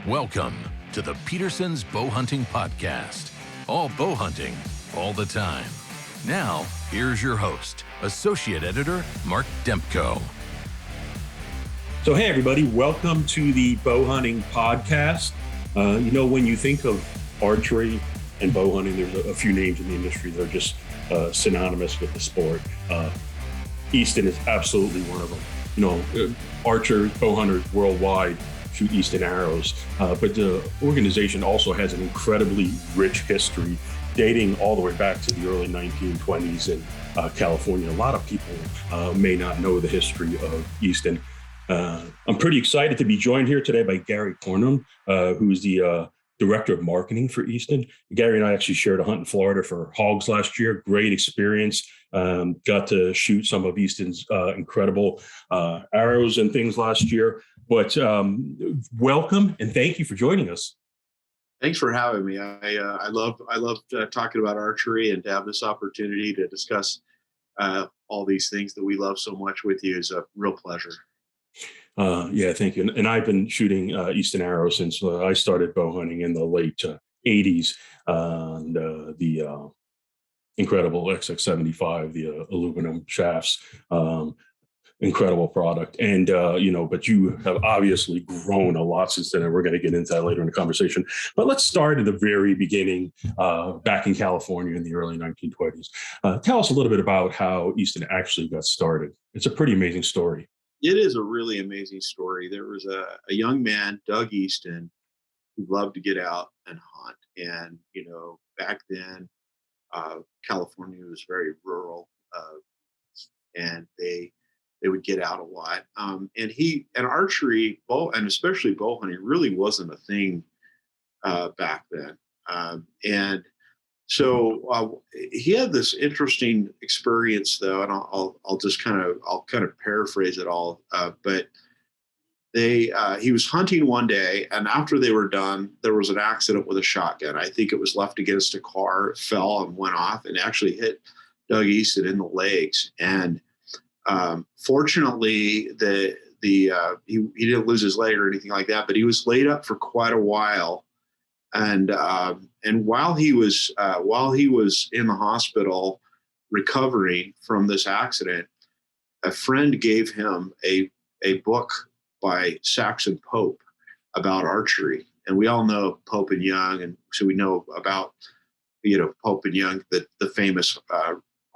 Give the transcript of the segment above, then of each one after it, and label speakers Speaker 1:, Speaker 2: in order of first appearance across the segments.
Speaker 1: Welcome to the Petersen's Bowhunting Podcast. All bow hunting, all the time. Now, here's your host, Associate Editor Mark Demko.
Speaker 2: So, hey, everybody, welcome to the Bowhunting Podcast. When you think of archery and bow hunting, there's a few names in the industry that are just synonymous with the sport. Easton is absolutely one of them. Archers, bow hunters worldwide shoot Easton arrows, but the organization also has an incredibly rich history dating all the way back to the early 1920s in California. A lot of people may not know the history of Easton. I'm pretty excited to be joined here today by Gary Cornum, who's the Director of Marketing for Easton. Gary and I actually shared a hunt in Florida for hogs last year. Great experience. Got to shoot some of Easton's incredible arrows and things last year. But welcome and thank you for joining us.
Speaker 3: Thanks for having me. I love talking about archery, and to have this opportunity to discuss all these things that we love so much with you is a real pleasure.
Speaker 2: Thank you. And I've been shooting Easton arrows since I started bow hunting in the late 80s. The incredible XX75, the aluminum shafts, incredible product. And, but you have obviously grown a lot since then, and we're going to get into that later in the conversation. But let's start at the very beginning, back in California in the early 1920s. Tell us a little bit about how Easton actually got started. It's a pretty amazing story.
Speaker 3: It is a really amazing story. There was a young man, Doug Easton, who loved to get out and hunt. And, back then, California was very rural, and they would get out a lot. And archery, and especially bow hunting, really wasn't a thing back then. So he had this interesting experience, though, and I'll just kind of paraphrase it all. But he was hunting one day, and after they were done, there was an accident with a shotgun. I think it was left against a car, it fell and went off, and actually hit Doug Easton in the legs. And fortunately, he didn't lose his leg or anything like that, but he was laid up for quite a while. And while he was in the hospital recovering from this accident, a friend gave him a book by Saxon Pope about archery. And we all know Pope and Young, and so we know about Pope and Young, the famous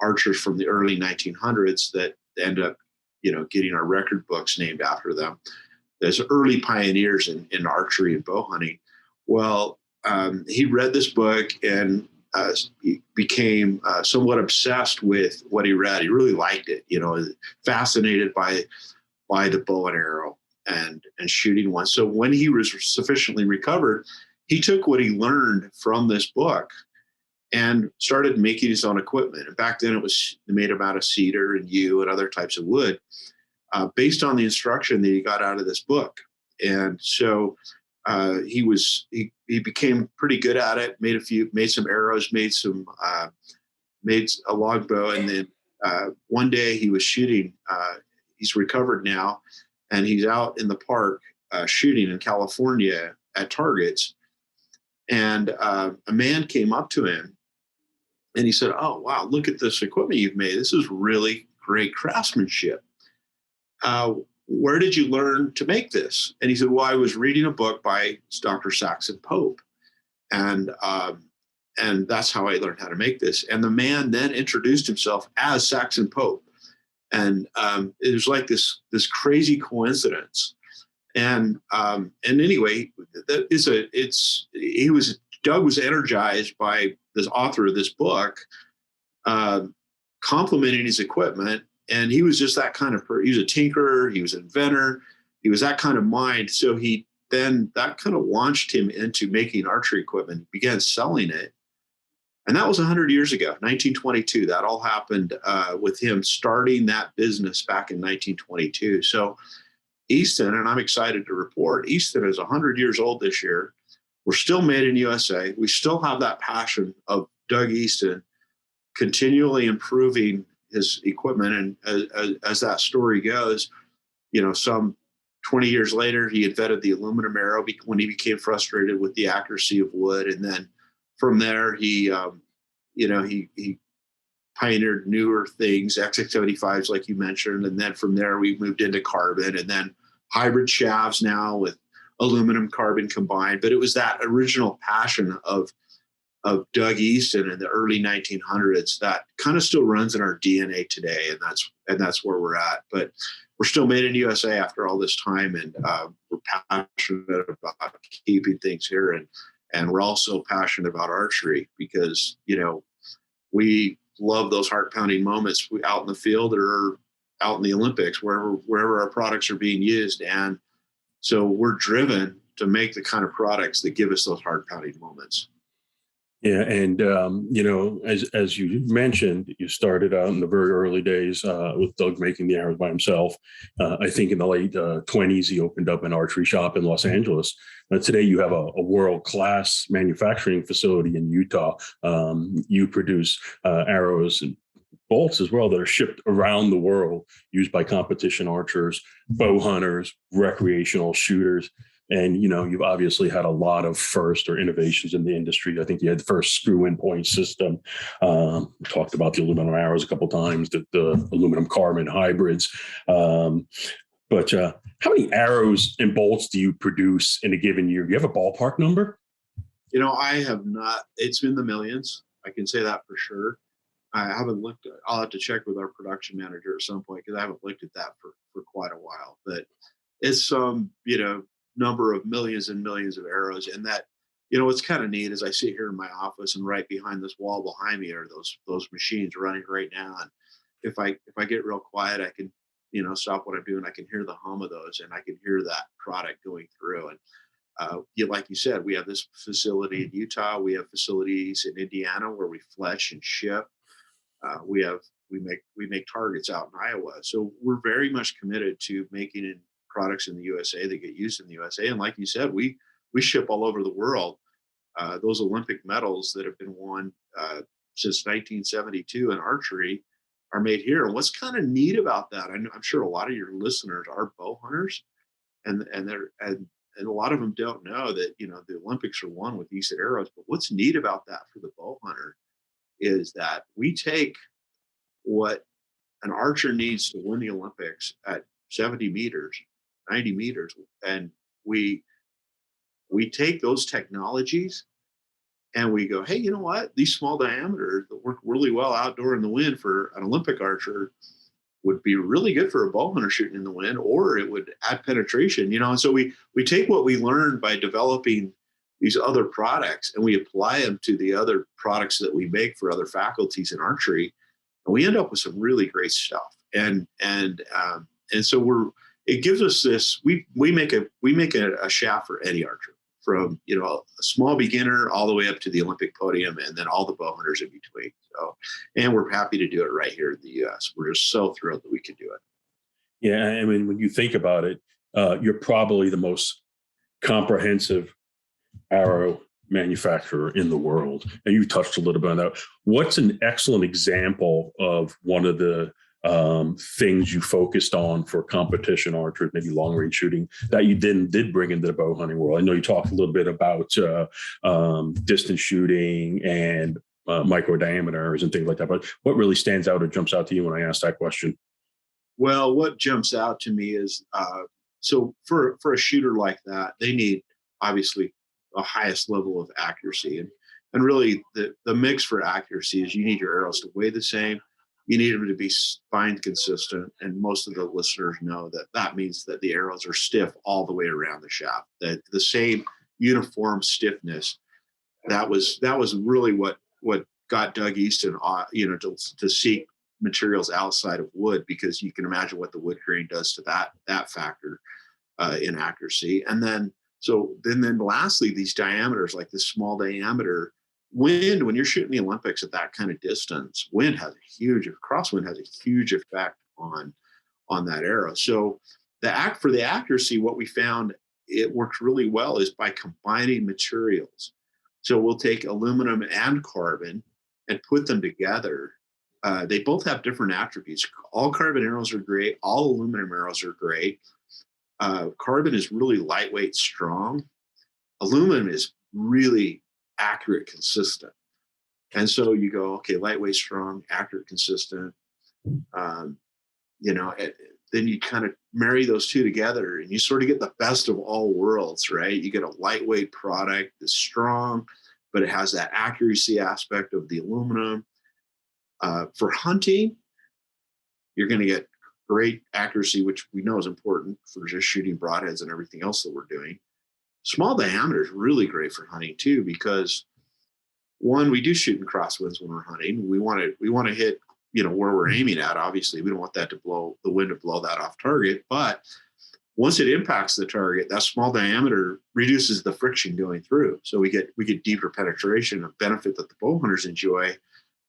Speaker 3: archers from the early 1900s that end up getting our record books named after them. There's early pioneers in archery and bow hunting. Well, he read this book and he became somewhat obsessed with what he read. He really liked it, fascinated by the bow and arrow and shooting one. So when he was sufficiently recovered, he took what he learned from this book and started making his own equipment. And back then it was made out of cedar and yew and other types of wood, based on the instruction that he got out of this book. And so he became pretty good at it, made some arrows, made a longbow. And then one day he was shooting, he's recovered now, and he's out in the park shooting in California at targets. And a man came up to him and he said, "Oh, wow, look at this equipment you've made. This is really great craftsmanship. Where did you learn to make this?" And he said, "Well, I was reading a book by Dr. Saxon Pope. And that's how I learned how to make this." And the man then introduced himself as Saxon Pope. And it was like this crazy coincidence. And anyway, Doug was energized by this author of this book, complimenting his equipment. And he was just that kind of person. He was a tinkerer. He was an inventor. He was that kind of mind. So that kind of launched him into making archery equipment. He began selling it. And that was 100 years ago, 1922. That all happened with him starting that business back in 1922. So Easton, and I'm excited to report, Easton is 100 years old this year. We're still made in USA. We still have that passion of Doug Easton continually improving his equipment. And as that story goes, some 20 years later, he invented the aluminum arrow when he became frustrated with the accuracy of wood. And then from there, he pioneered newer things, XX75s, like you mentioned. And then from there, we moved into carbon and then hybrid shafts now with aluminum carbon combined. But it was that original passion of Doug Easton in the early 1900s that kind of still runs in our DNA today. And that's where we're at. But we're still made in USA after all this time. And we're passionate about keeping things here. And we're also passionate about archery because, we love those heart-pounding moments out in the field or out in the Olympics, wherever our products are being used. And so we're driven to make the kind of products that give us those heart-pounding moments.
Speaker 2: Yeah, and as you mentioned, you started out in the very early days with Doug making the arrows by himself. I think in the late 20s, he opened up an archery shop in Los Angeles. Today, you have a world-class manufacturing facility in Utah. You produce arrows and bolts as well that are shipped around the world, used by competition archers, bow hunters, recreational shooters. And, you've obviously had a lot of first or innovations in the industry. I think you had the first screw-in point system. We talked about the aluminum arrows a couple of times, the aluminum carbon hybrids. But how many arrows and bolts do you produce in a given year? Do you have a ballpark number?
Speaker 3: I have not. It's in the millions. I can say that for sure. I haven't looked. I'll have to check with our production manager at some point because I haven't looked at that for quite a while. But it's some, number of millions and millions of arrows. And that, what's kind of neat is I sit here in my office and right behind this wall behind me are those machines running right now. And if I get real quiet, I can, stop what I'm doing. I can hear the hum of those and I can hear that product going through. And like you said, we have this facility in Utah. We have facilities in Indiana where we fletch and ship. We make targets out in Iowa. So we're very much committed to making products in the USA that get used in the USA. And like you said, we ship all over the world. Those Olympic medals that have been won since 1972 in archery are made here. And what's kind of neat about that, I'm sure a lot of your listeners are bow hunters, and a lot of them don't know that the Olympics are won with Easton arrows. But what's neat about that for the bow hunter is that we take what an archer needs to win the Olympics at 70 meters, 90 meters, and we take those technologies and we go, hey, you know what? These small diameters that work really well outdoor in the wind for an Olympic archer would be really good for a bow hunter shooting in the wind, or it would add penetration, And so we take what we learned by developing these other products and we apply them to the other products that we make for other faculties in archery, and we end up with some really great stuff. And so it gives us this. We make a shaft for any archer, from a small beginner all the way up to the Olympic podium, and then all the bow hunters in between. So, and we're happy to do it right here in the U.S. We're just so thrilled that we can do it.
Speaker 2: Yeah, I mean, when you think about it, you're probably the most comprehensive arrow manufacturer in the world, and you touched a little bit on that. What's an excellent example of one of the things you focused on for competition archery, maybe long range shooting, that you did bring into the bow hunting world? I know you talked a little bit about distance shooting and micro diameters and things like that, but what really stands out or jumps out to you when I ask that question?
Speaker 3: Well, what jumps out to me is so for a shooter like that, they need obviously the highest level of accuracy, and really the mix for accuracy is you need your arrows to weigh the same. You need them to be spine consistent, and most of the listeners know that means that the arrows are stiff all the way around the shaft. That the same uniform stiffness. That was really what got Doug Easton, to seek materials outside of wood, because you can imagine what the wood grain does to that factor in accuracy. And then lastly, these diameters, like this small diameter. Wind, when you're shooting the Olympics at that kind of distance, crosswind has a huge effect on that arrow. So for the accuracy, what we found it works really well is by combining materials. So we'll take aluminum and carbon and put them together. They both have different attributes. All carbon arrows are great. All aluminum arrows are great. Carbon is really lightweight, strong. Aluminum is really accurate, consistent. And so you go, okay, lightweight, strong, accurate, consistent. Then you kind of marry those two together and you sort of get the best of all worlds, right? You get a lightweight product that's strong, but it has that accuracy aspect of the aluminum. For hunting, you're going to get great accuracy, which we know is important for just shooting broadheads and everything else that we're doing. Small diameter is really great for hunting too, because one, we do shoot in crosswinds when we're hunting. We want to hit, where we're aiming at. Obviously, we don't want that to blow the wind to blow that off target. But once it impacts the target, that small diameter reduces the friction going through. So we get deeper penetration, a benefit that the bow hunters enjoy.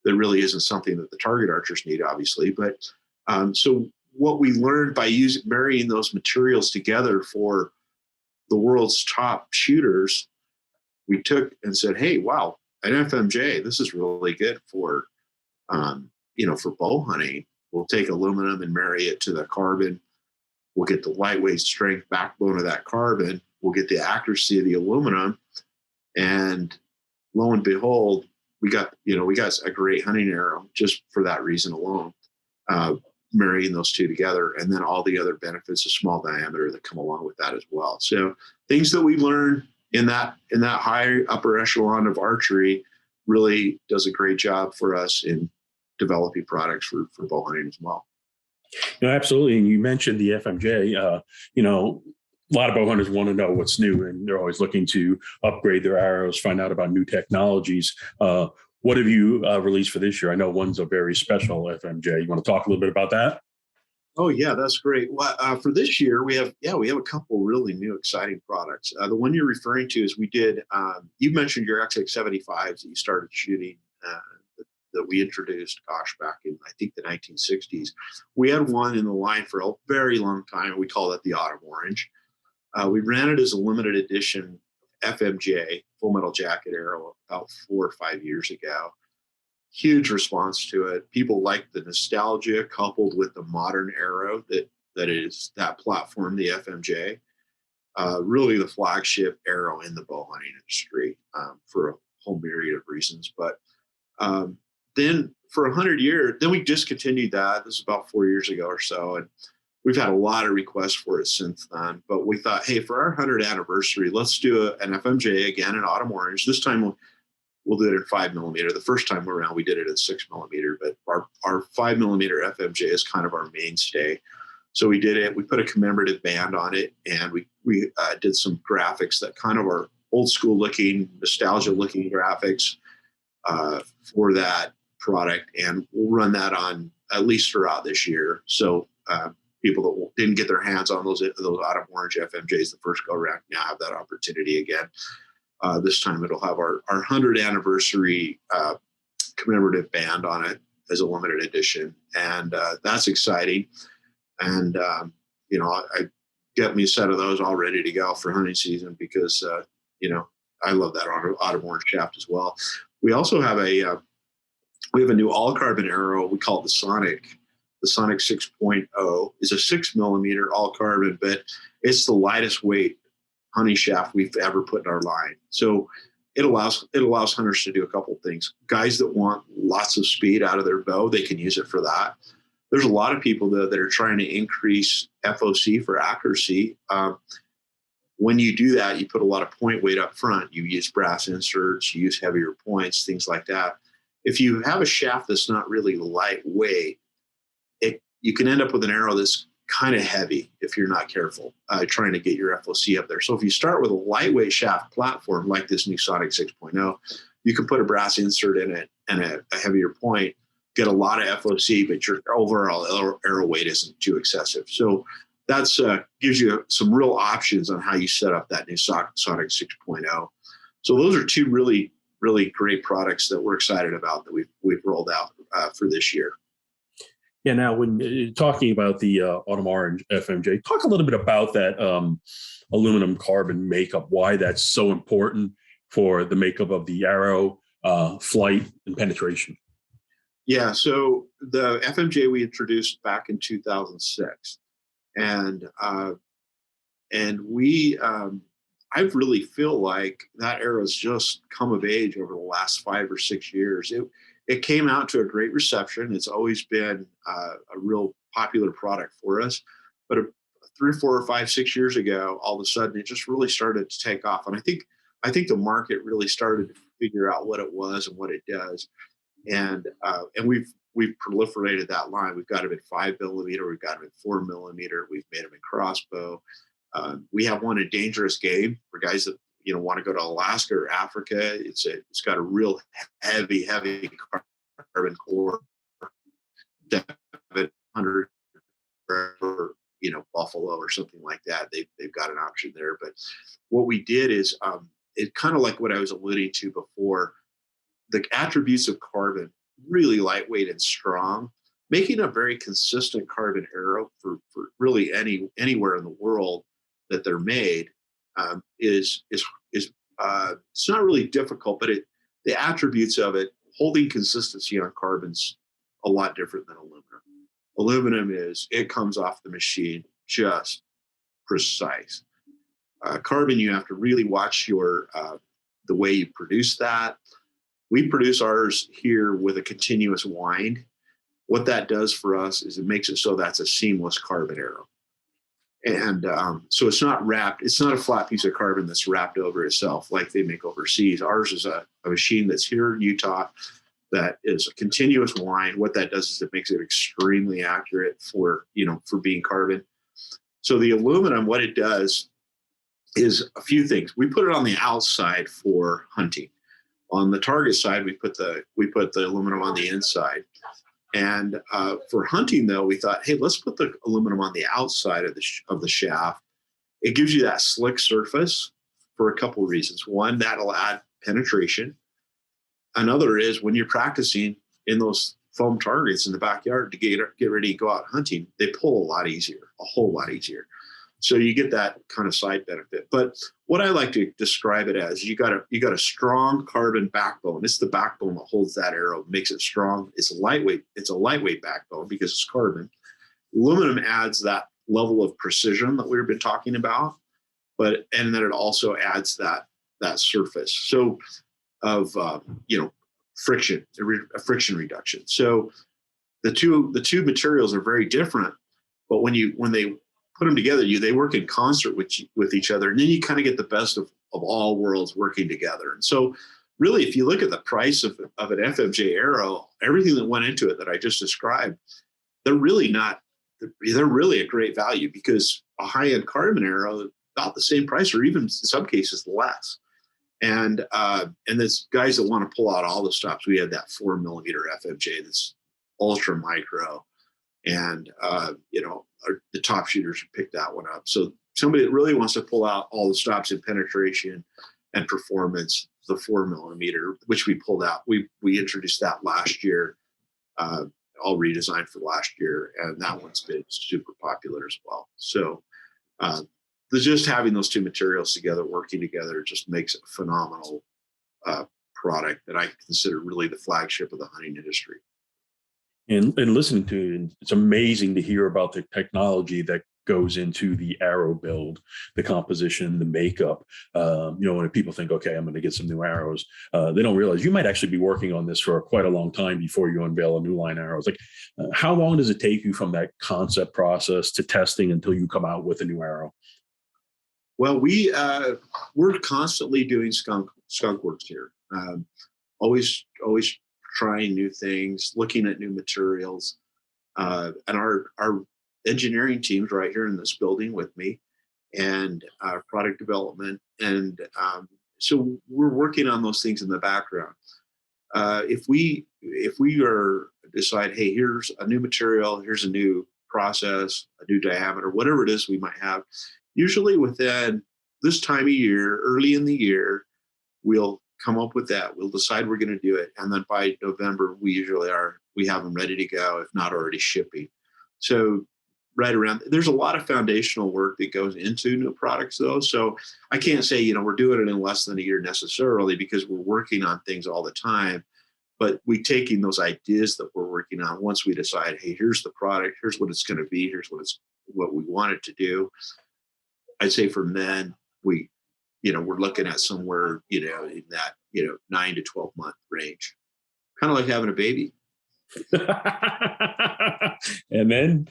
Speaker 3: That really isn't something that the target archers need, obviously. But so what we learned by marrying those materials together for the world's top shooters, we took and said, hey, wow, an FMJ, this is really good for, for bow hunting. We'll take aluminum and marry it to the carbon. We'll get the lightweight strength backbone of that carbon. We'll get the accuracy of the aluminum. And lo and behold, we got a great hunting arrow just for that reason alone, marrying those two together, and then all the other benefits of small diameter that come along with that as well. So things that we learn in that high upper echelon of archery really does a great job for us in developing products for bow hunting as well.
Speaker 2: Absolutely. And you mentioned the FMJ. A lot of bow hunters want to know what's new, and they're always looking to upgrade their arrows, find out about new technologies. What have you released for this year? I know one's a very special FMJ. You want to talk a little bit about that?
Speaker 3: Oh yeah, that's great. Well, for this year, we have a couple really new exciting products. The one you're referring to is we did. You mentioned your XX75s that you started shooting. That we introduced, back in, I think, the 1960s. We had one in the line for a very long time. We call it the Autumn Orange. We ran it as a limited edition FMJ, full metal jacket arrow, about 4 or 5 years ago. Huge response to it. People like the nostalgia coupled with the modern arrow that is that platform, the FMJ. Really the flagship arrow in the bow hunting industry for a whole myriad of reasons. But then for 100 years, then we discontinued that. This is about 4 years ago or so. And we've had a lot of requests for it since then. But we thought, hey, for our 100th anniversary, let's do an FMJ again in Autumn Orange. This time we'll do it in 5mm. The first time around, we did it in 6mm. But our 5mm FMJ is kind of our mainstay. So we did it. We put a commemorative band on it, and we did some graphics that kind of are old school looking, nostalgia looking graphics for that product, and we'll run that on at least throughout this year. So people that didn't get their hands on those Autumn Orange FMJs the first go around now have that opportunity again. This time it'll have our 100th anniversary commemorative band on it as a limited edition, and that's exciting. And I get me a set of those all ready to go for hunting season because I love that Autumn Orange shaft as well. We also have we have a new all carbon arrow. We call it the Sonic. The Sonic 6.0 is a 6mm all carbon, but it's the lightest weight hunting shaft we've ever put in our line. So it allows hunters to do a couple of things. Guys that want lots of speed out of their bow, they can use it for that. There's a lot of people though that are trying to increase FOC for accuracy. When you do that, you put a lot of point weight up front. You use brass inserts, you use heavier points, things like that. If you have a shaft that's not really lightweight, you can end up with an arrow that's kind of heavy if you're not careful trying to get your FOC up there. So if you start with a lightweight shaft platform like this new Sonic 6.0, you can put a brass insert in it and a heavier point, get a lot of FOC, but your overall arrow weight isn't too excessive. So that's gives you some real options on how you set up that new Sonic 6.0. So those are two really, really great products that we're excited about that we've rolled out for this year.
Speaker 2: Yeah. Now, when talking about the Autumn Orange FMJ, talk a little bit about that aluminum carbon makeup, why that's so important for the makeup of the arrow, flight, and penetration.
Speaker 3: Yeah. So the FMJ we introduced back in 2006. And and we, I really feel like that arrow's just come of age over the last 5 or 6 years. It came out to a great reception. It's always been a real popular product for us, but 3 or 4 or 5, 6 years ago, all of a sudden it just really started to take off. And I think the market really started to figure out what it was and what it does. And we've proliferated that line. We've got them at 5 millimeter. We've got them at 4 millimeter. We've made them in crossbow. We have one in dangerous game for guys that want to go to Alaska or Africa. It's got a real heavy carbon core, 700 or buffalo or something like that. They've got an option there. But what we did is it kind of like what I was alluding to before. The attributes of carbon, really lightweight and strong, making a very consistent carbon arrow for really anywhere in the world that they're made is it's not really difficult, but the attributes of it, holding consistency on carbon's a lot different than aluminum. Aluminum it comes off the machine just precise. Carbon, you have to really watch the way you produce that. We produce ours here with a continuous wind. What that does for us is it makes it so that's a seamless carbon arrow. And so it's not wrapped. It's not a flat piece of carbon that's wrapped over itself like they make overseas. Ours is a machine that's here in Utah that is a continuous wind. What that does is it makes it extremely accurate for being carbon. So the aluminum, what it does is a few things. We put it on the outside for hunting. On the target side, we put the aluminum on the inside. And for hunting, though, we thought, hey, let's put the aluminum on the outside of the shaft. It gives you that slick surface for a couple of reasons. One, that'll add penetration. Another is when you're practicing in those foam targets in the backyard to get ready to go out hunting, they pull a whole lot easier. So you get that kind of side benefit. But what I like to describe it as, you got a strong carbon backbone. It's the backbone that holds that arrow, makes it strong. It's lightweight. It's a lightweight backbone because it's carbon. Aluminum adds that level of precision that we've been talking about, and then it also adds that surface. So of friction, a friction reduction. So the two materials are very different, but when they put them together, they work in concert with each other, and then you kind of get the best of all worlds working together. And so really, if you look at the price of an FMJ arrow, everything that went into it that I just described, they're really a great value, because a high-end carbon arrow about the same price, or even in some cases less. And there's guys that want to pull out all the stops. We had that 4 millimeter FMJ that's ultra micro, and the top shooters picked that one up. So somebody that really wants to pull out all the stops in penetration and performance, the 4 millimeter, which we pulled out, we introduced that last year, all redesigned for last year, and that one's been super popular as well. So just having those two materials together, working together, just makes a phenomenal product that I consider really the flagship of the hunting industry.
Speaker 2: And listening to it, it's amazing to hear about the technology that goes into the arrow build, the composition, the makeup. When people think, okay, I'm going to get some new arrows, they don't realize you might actually be working on this for quite a long time before you unveil a new line of arrows. Like, how long does it take you from that concept process to testing until you come out with a new arrow?
Speaker 3: Well, we're constantly doing skunk works here. Always trying new things, looking at new materials, and our engineering team's right here in this building with me, and product development, and so we're working on those things in the background. If we decide, hey, here's a new material, here's a new process, a new diameter, whatever it is we might have, usually within this time of year, early in the year, we'll come up with that. We'll decide we're going to do it, and then by November, we have them ready to go, if not already shipping. So right around, there's a lot of foundational work that goes into new products, though. So I can't say we're doing it in less than a year necessarily, because we're working on things all the time. But we taking those ideas that we're working on, once we decide, hey, here's the product, here's what it's going to be, here's what we want it to do. I'd say for men, we're looking at somewhere, in that, 9 to 12 month range, kind of like having a baby.
Speaker 2: And then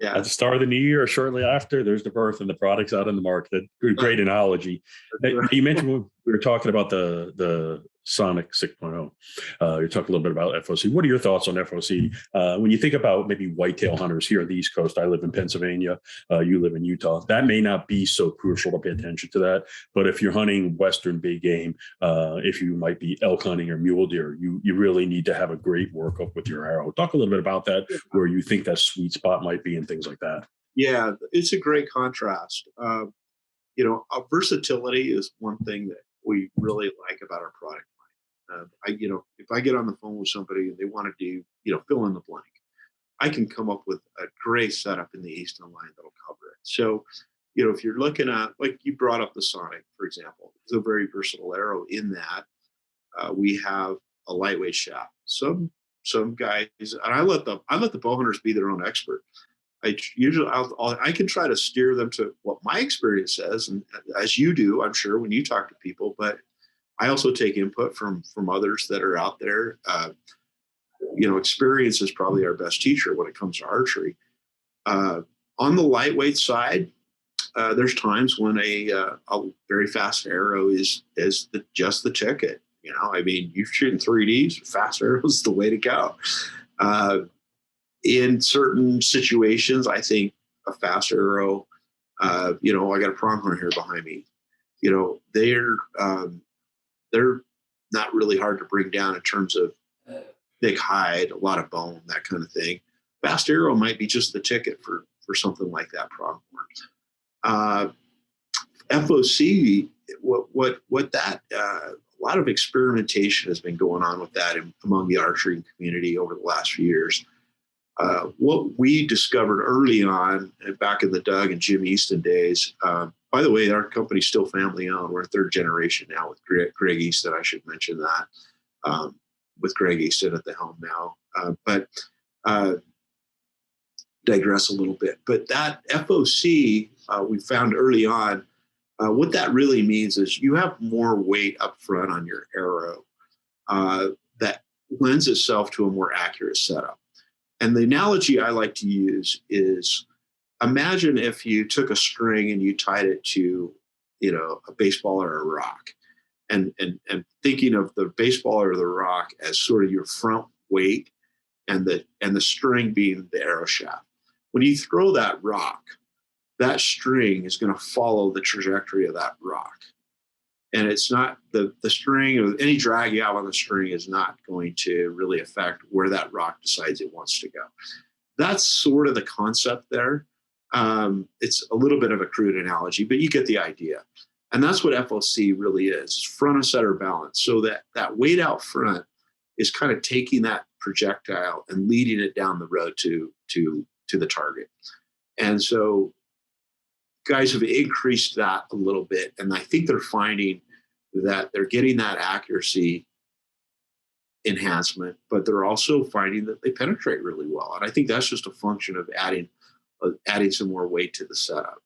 Speaker 3: Yeah.
Speaker 2: at the start of the new year or shortly after, there's the birth and the product's out in the market. Great analogy. Now, you mentioned when we were talking about the Sonic 6.0. You're talking a little bit about FOC. What are your thoughts on FOC? When you think about maybe whitetail hunters here on the East Coast, I live in Pennsylvania, you live in Utah. That may not be so crucial to pay attention to that. But if you're hunting Western big game, if you might be elk hunting or mule deer, you really need to have a great workup with your arrow. Talk a little bit about that, where you think that sweet spot might be and things like that.
Speaker 3: Yeah, it's a great contrast. Versatility is one thing that we really like about our product line. If I get on the phone with somebody and they want to do, fill in the blank, I can come up with a great setup in the Easton line that'll cover it. So, if you're looking at, like you brought up the Sonic, for example, it's a very versatile arrow in that we have a lightweight shaft. Some guys, and I let the bow hunters be their own expert. I can try to steer them to what my experience says, and as you do, I'm sure, when you talk to people. But I also take input from others that are out there. Experience is probably our best teacher when it comes to archery. On the lightweight side, there's times when a very fast arrow is just the ticket. You're shooting 3Ds, fast arrows is the way to go. In certain situations, I think a fast arrow, I got a pronghorn here behind me. They're not really hard to bring down in terms of thick hide, a lot of bone, that kind of thing. Fast arrow might be just the ticket for something like that pronghorn. FOC, a lot of experimentation has been going on with that among the archery community over the last few years. What we discovered early on, back in the Doug and Jim Easton days, by the way, our company's still family owned. We're third generation now with Greg Easton. I should mention that, with Greg Easton at the helm now. But digress a little bit. But that FOC, we found early on, what that really means is you have more weight up front on your arrow that lends itself to a more accurate setup. And the analogy I like to use is, imagine if you took a string and you tied it to, a baseball or a rock, and thinking of the baseball or the rock as sort of your front weight, and the string being the arrow shaft. When you throw that rock, that string is going to follow the trajectory of that rock. And it's not the string, or any drag you have on the string is not going to really affect where that rock decides it wants to go. That's sort of the concept there. It's a little bit of a crude analogy, but you get the idea. And that's what FOC really is, front and center balance. So that weight out front is kind of taking that projectile and leading it down the road to the target. And so guys have increased that a little bit, and I think they're finding that they're getting that accuracy enhancement, but they're also finding that they penetrate really well. And I think that's just a function of adding some more weight to the setup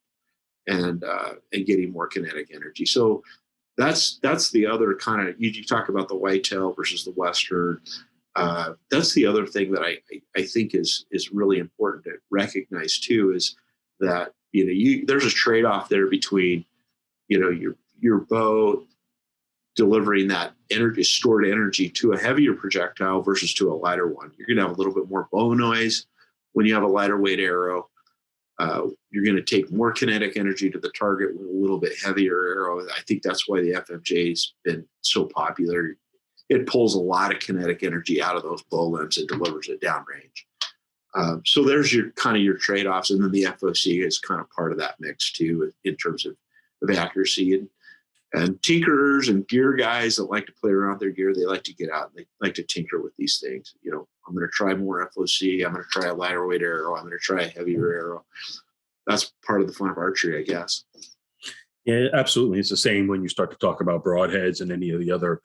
Speaker 3: and getting more kinetic energy. So that's the other kind of, you talk about the whitetail versus the Western. That's the other thing that I think is really important to recognize too, is that there's a trade-off there between your bow delivering that energy, stored energy, to a heavier projectile versus to a lighter one. You're going to have a little bit more bow noise when you have a lighter weight arrow. You're going to take more kinetic energy to the target with a little bit heavier arrow. I think that's why the FMJ's been so popular. It pulls a lot of kinetic energy out of those bow limbs and delivers it downrange. So there's your trade-offs, and then the FOC is kind of part of that mix too, in terms of accuracy. And tinkerers and gear guys that like to play around with their gear, they like to get out and they like to tinker with these things. I'm going to try more FOC. I'm going to try a lighter weight arrow. I'm going to try a heavier arrow. That's part of the fun of archery, I guess.
Speaker 2: Yeah, absolutely. It's the same when you start to talk about broadheads and any of the other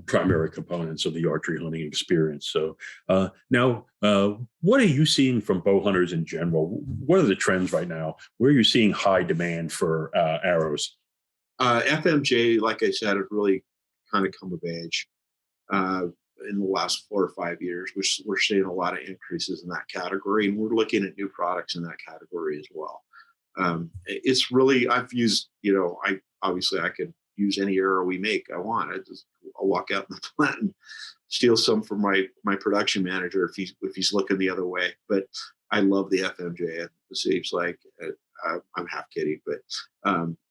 Speaker 2: primary components of the archery hunting experience. So what are you seeing from bow hunters in general? What are the trends right now? Where are you seeing high demand for arrows?
Speaker 3: FMJ, like I said, have really kind of come of age uh, in the last 4 or 5 years. We're seeing a lot of increases in that category, and we're looking at new products in that category as well. It's really, I've used, I obviously I could use any arrow we make I want. I'll walk out in the plant and steal some from my production manager if he's looking the other way. But I love the FMJ. It seems like I'm half kidding, but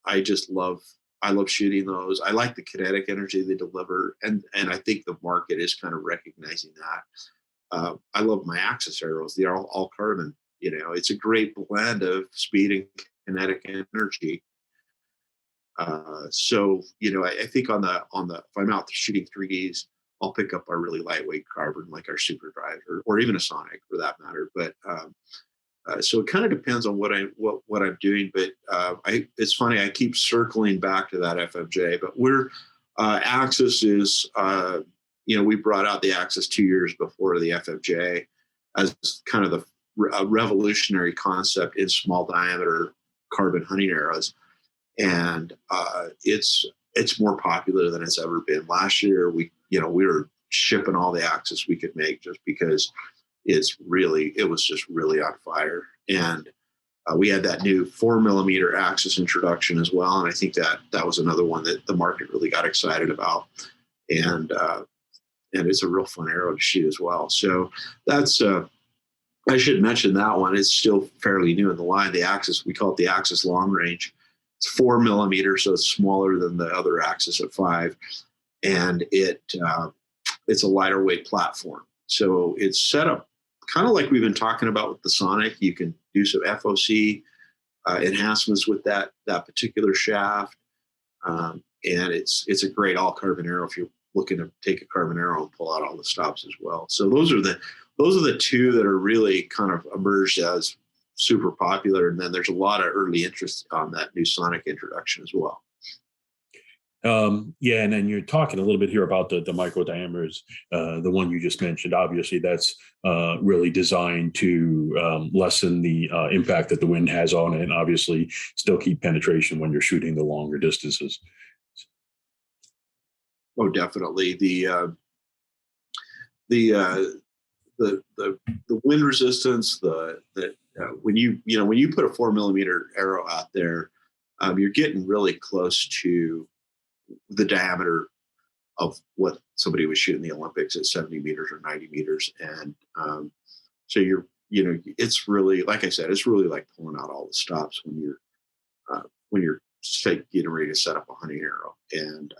Speaker 3: I love shooting those. I like the kinetic energy they deliver, and I think the market is kind of recognizing that. I love my Axis arrows. They're all carbon. It's a great blend of speed and kinetic energy. I think on the if I'm out shooting 3Ds, I'll pick up a really lightweight carbon like our SuperDrive or even a Sonic for that matter. But so it kind of depends on what I'm doing. But it's funny, I keep circling back to that FMJ. But Axis is we brought out the Axis 2 years before the FMJ as kind of the a revolutionary concept in small diameter carbon hunting arrows, and it's more popular than it's ever been. Last year, we were shipping all the Axis we could make just because it was just really on fire. And we had that new 4mm Axis introduction as well, and I think that was another one that the market really got excited about, and it's a real fun arrow to shoot as well. So that's I should mention that one. It's still fairly new in the line. The Axis, we call it the Axis Long Range. It's 4mm, so it's smaller than the other Axis at 5, and it's a lighter weight platform. So it's set up kind of like we've been talking about with the Sonic. You can do some FOC enhancements with that particular shaft, and it's a great all carbon arrow if you're looking to take a carbon arrow and pull out all the stops as well. So those are the two that are really kind of emerged as super popular. And then there's a lot of early interest on that new Sonic introduction as well.
Speaker 2: And then you're talking a little bit here about the micro diameters, the one you just mentioned. Obviously, that's really designed to lessen the impact that the wind has on it, and obviously still keep penetration when you're shooting the longer distances.
Speaker 3: Oh, definitely. The wind resistance, when you put a 4mm arrow out there, you're getting really close to the diameter of what somebody was shooting the Olympics at 70 meters or 90 meters. And so it's really, like I said, it's really like pulling out all the stops when you're getting ready to set up a hunting arrow. And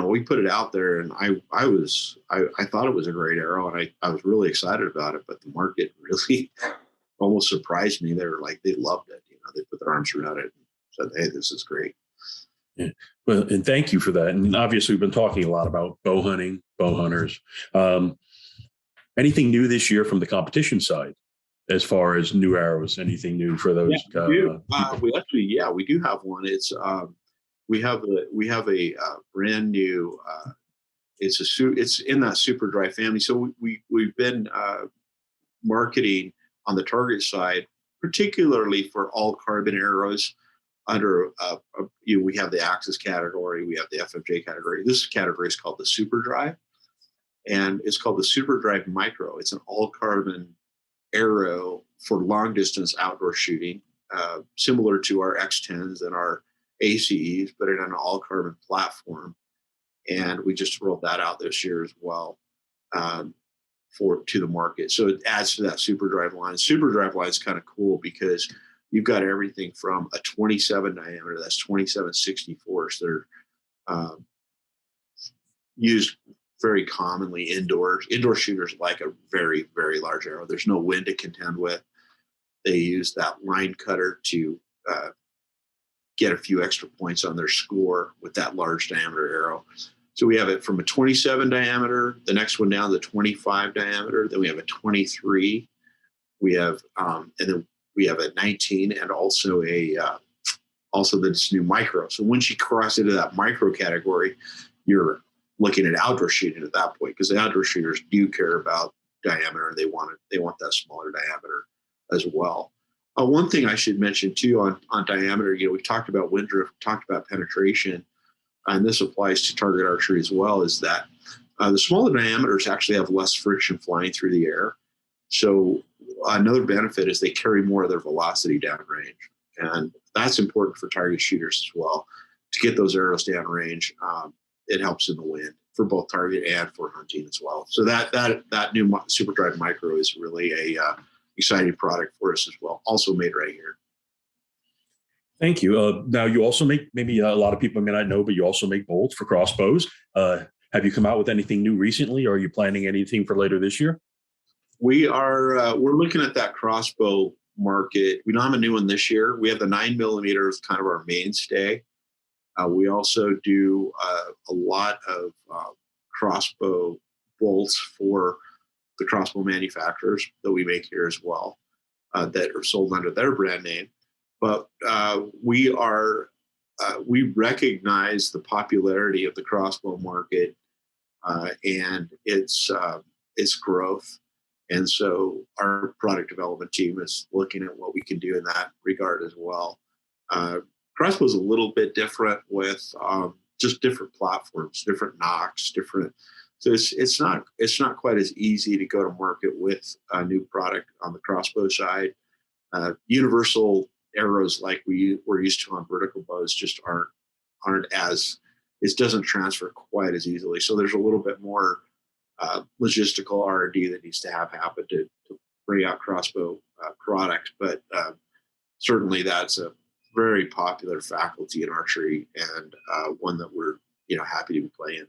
Speaker 3: we put it out there, and I thought it was a great arrow, and I was really excited about it, but the market really almost surprised me. They loved it. They put their arms around it and said, "Hey, this is great."
Speaker 2: Yeah. Well, and thank you for that. And obviously, we've been talking a lot about bow hunting, bow hunters. Anything new this year from the competition side, as far as new arrows? Anything new for those?
Speaker 3: Yeah, we do have one. It's we have a brand new. It's in that SuperDrive family. So we've been marketing on the target side, particularly for all carbon arrows. Under we have the Axis category, we have the FMJ category. This category is called the SuperDrive, and it's called the SuperDrive Micro. It's an all carbon arrow for long distance outdoor shooting, similar to our X10s and our ACEs, but in an all carbon platform. And we just rolled that out this year as well to the market. So it adds to that SuperDrive line. SuperDrive line is kind of cool because you've got everything from a 27 diameter, that's 27/64s. They're used very commonly indoors. Indoor shooters like a very, very large arrow. There's no wind to contend with. They use that line cutter to get a few extra points on their score with that large diameter arrow. So we have it from a 27 diameter, the next one down to 25 diameter. Then we have a 23. We have, and then we have a 19 and also a also this new micro. So once you cross into that micro category, you're looking at outdoor shooting at that point, because the outdoor shooters do care about diameter. They want that smaller diameter as well. One thing I should mention too on diameter, we talked about wind drift, talked about penetration, and this applies to target archery as well, is that the smaller diameters actually have less friction flying through the air. So another benefit is they carry more of their velocity downrange. And that's important for target shooters as well. To get those arrows downrange, it helps in the wind for both target and for hunting as well. So that new SuperDrive Micro is really a exciting product for us as well. Also made right here.
Speaker 2: Thank you. Now you also make, maybe a lot of people may not know, but you also make bolts for crossbows. Have you come out with anything new recently, or are you planning anything for later this year?
Speaker 3: We're looking at that crossbow market. We don't have a new one this year. We have the 9mm as kind of our mainstay. We also do a lot of crossbow bolts for the crossbow manufacturers that we make here as well, that are sold under their brand name. But we recognize the popularity of the crossbow market and its growth. And so our product development team is looking at what we can do in that regard as well. Crossbow is a little bit different with just different platforms, different nocks, different. So it's not quite as easy to go to market with a new product on the crossbow side. Universal arrows like we're used to on vertical bows just aren't as, it doesn't transfer quite as easily. So there's a little bit more logistical R&D that needs to happen to bring out crossbow product. But certainly that's a very popular faculty in archery, and one that we're happy to be playing.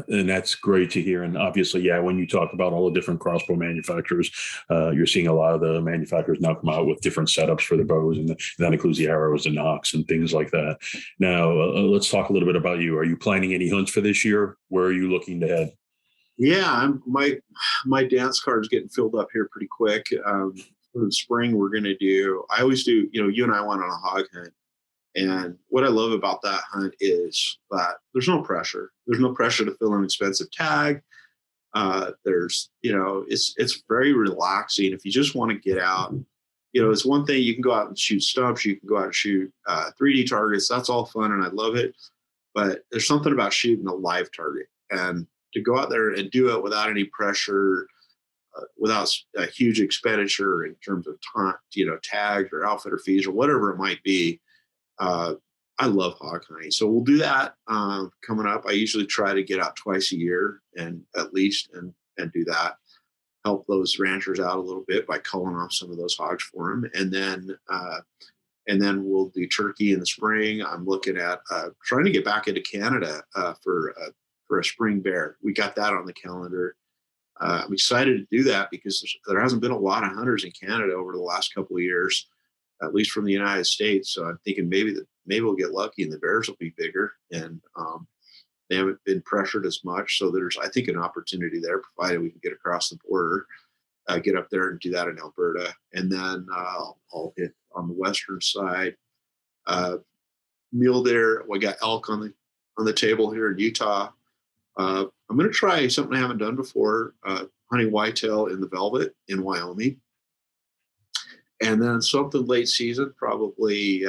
Speaker 2: And that's great to hear. And obviously, yeah, when you talk about all the different crossbow manufacturers, you're seeing a lot of the manufacturers now come out with different setups for the bows, and that includes the arrows and nocks and things like that. Now, let's talk a little bit about you. Are you planning any hunts for this year? Where are you looking to head?
Speaker 3: Yeah, my dance card is getting filled up here pretty quick. For the spring, we're going to do, I always do, you and I went on a hog hunt. And what I love about that hunt is that there's no pressure. There's no pressure to fill an expensive tag. It's very relaxing. If you just want to get out, it's one thing, you can go out and shoot stumps. You can go out and shoot 3D targets. That's all fun, and I love it. But there's something about shooting a live target, and to go out there and do it without any pressure, without a huge expenditure in terms of time, tags or outfitter fees or whatever it might be. I love hog hunting. So we'll do that coming up. I usually try to get out twice a year and at least and do that. Help those ranchers out a little bit by culling off some of those hogs for them. And then we'll do turkey in the spring. I'm looking at trying to get back into Canada for a spring bear. We got that on the calendar. I'm excited to do that because there hasn't been a lot of hunters in Canada over the last couple of years, at least from the United States. So I'm thinking maybe we'll get lucky and the bears will be bigger, and they haven't been pressured as much. So there's, I think, an opportunity there, provided we can get across the border, get up there and do that in Alberta. And then I'll hit on the western side, mule deer. We got elk on the table here in Utah. I'm going to try something I haven't done before, hunting whitetail in the velvet in Wyoming. And then something late season, probably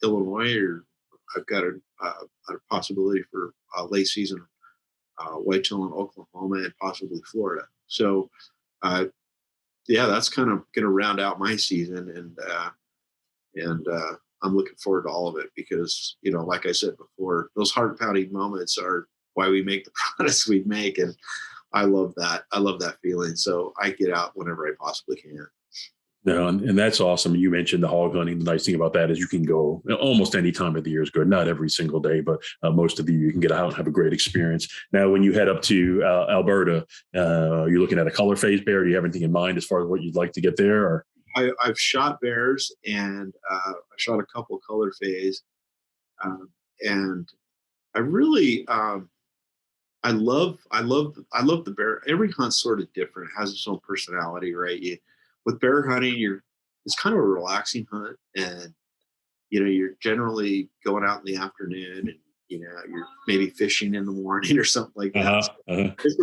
Speaker 3: Illinois, or I've got a possibility for late season whitetail in Oklahoma and possibly Florida. So, that's kind of going to round out my season, and I'm looking forward to all of it because, like I said before, those heart-pounding moments are why we make the products we make, and I love that. I love that feeling. So I get out whenever I possibly can.
Speaker 2: No, and that's awesome. You mentioned the hog hunting. The nice thing about that is you can go almost any time of the year is good. Not every single day, but most of the year you can get out and have a great experience. Now, when you head up to Alberta, you're looking at a color phase bear. Do you have anything in mind as far as what you'd like to get there? Or?
Speaker 3: I've shot bears, and I shot a couple color phase, and I really I love the bear. Every hunt's sort of different. It has its own personality, right? With bear hunting, it's kind of a relaxing hunt, and you're generally going out in the afternoon, and you're maybe fishing in the morning or something like that. It's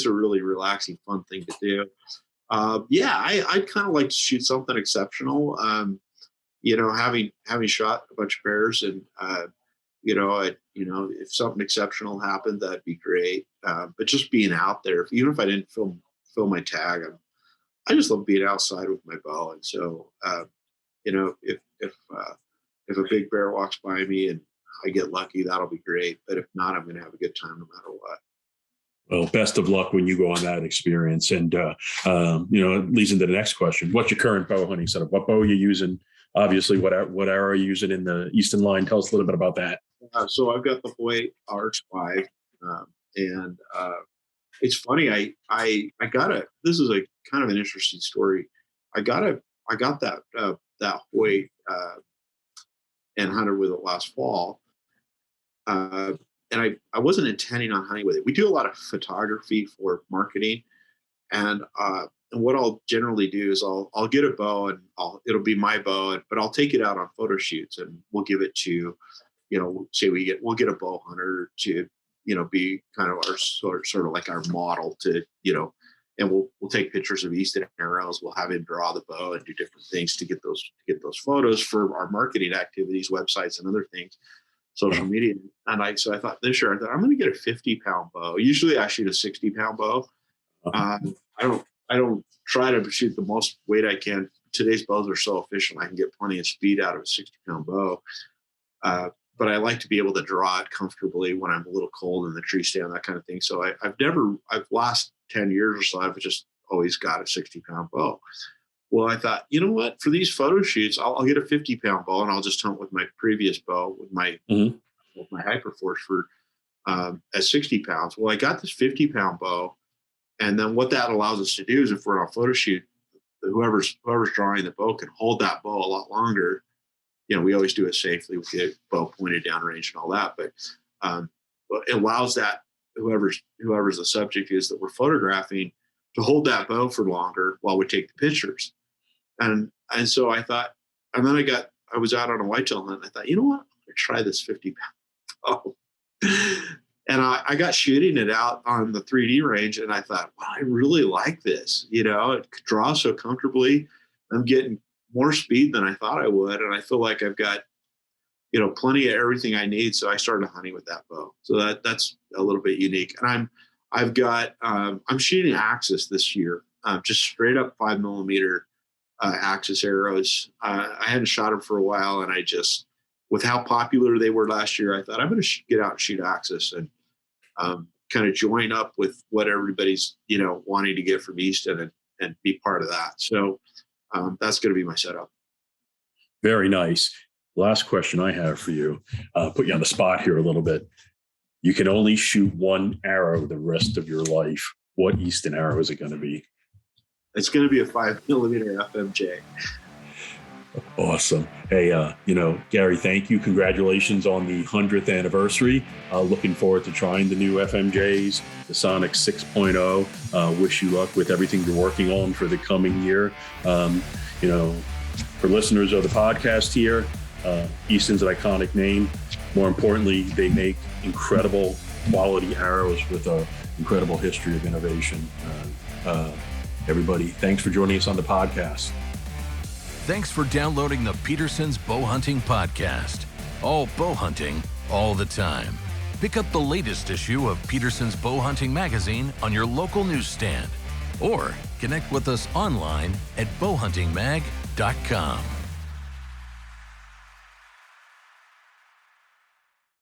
Speaker 3: a really relaxing, fun thing to do. I'd kind of like to shoot something exceptional. Having shot a bunch of bears, and if something exceptional happened, that'd be great. But just being out there, even if I didn't film my tag, I just love being outside with my bow. And so, if a big bear walks by me and I get lucky, that'll be great. But if not, I'm going to have a good time no matter what.
Speaker 2: Well, best of luck when you go on that experience. And, it leads into the next question. What's your current bow hunting setup? What bow are you using? Obviously, what arrow are you using in the Easton line? Tell us a little bit about that.
Speaker 3: So I've got the Hoyt RX5, and it's funny. I got this is a kind of an interesting story. I got that Hoyt and hunted with it last fall. And I wasn't intending on hunting with it. We do a lot of photography for marketing, and what I'll generally do is I'll get a bow, and it'll be my bow, but I'll take it out on photo shoots, and we'll give it to, say we'll get a bow hunter to, be kind of our sort of like our model to, and we'll take pictures of Easton arrows. We'll have him draw the bow and do different things to get those photos for our marketing activities, websites, and other things, social media. And I thought this year, I'm going to get a 50-pound bow. Usually I shoot a 60-pound bow. I don't try to shoot the most weight I can. Today's bows are so efficient. I can get plenty of speed out of a 60-pound bow. But I like to be able to draw it comfortably when I'm a little cold in the tree stand, that kind of thing. So I've last 10 years or so, I've just always got a 60-pound bow. Well, I thought, you know what, for these photo shoots, I'll get a 50-pound bow, and I'll just hunt with my previous bow with my Hyperforce for at 60 pounds. Well, I got this 50-pound bow. And then what that allows us to do is, if we're on a photo shoot, whoever's drawing the bow can hold that bow a lot longer. We always do it safely with the bow pointed downrange and all that, but it allows that whoever's the subject is that we're photographing to hold that bow for longer while we take the pictures. And so I thought, and then I was out on a whitetail hunt, and I thought, you know what, I'm gonna try this 50-pound bow. And I got shooting it out on the 3D range, and I thought, wow, I really like this. It draws so comfortably. I'm getting more speed than I thought I would, and I feel like I've got, plenty of everything I need. So I started hunting with that bow. So that's a little bit unique. And I'm shooting Axis this year, just straight up 5mm Axis arrows. I hadn't shot them for a while, and with how popular they were last year, I thought I'm going to get out and shoot Axis and kind of join up with what everybody's, wanting to get from Easton and be part of that. So that's going to be my setup.
Speaker 2: Very nice. Last question I have for you, put you on the spot here a little bit. You can only shoot one arrow the rest of your life. What Easton arrow is it going to be?
Speaker 3: It's going to be a 5mm FMJ.
Speaker 2: Awesome. Hey, Gary, thank you. Congratulations on the 100th anniversary. Looking forward to trying the new FMJs, the Sonic 6.0. Wish you luck with everything you're working on for the coming year. For listeners of the podcast here, Easton's an iconic name. More importantly, they make incredible quality arrows with an incredible history of innovation. Everybody, thanks for joining us on the podcast.
Speaker 1: Thanks for downloading the Petersen's Bow Hunting Podcast. All bow hunting, all the time. Pick up the latest issue of Petersen's Bow Hunting magazine on your local newsstand, or connect with us online at bowhuntingmag.com.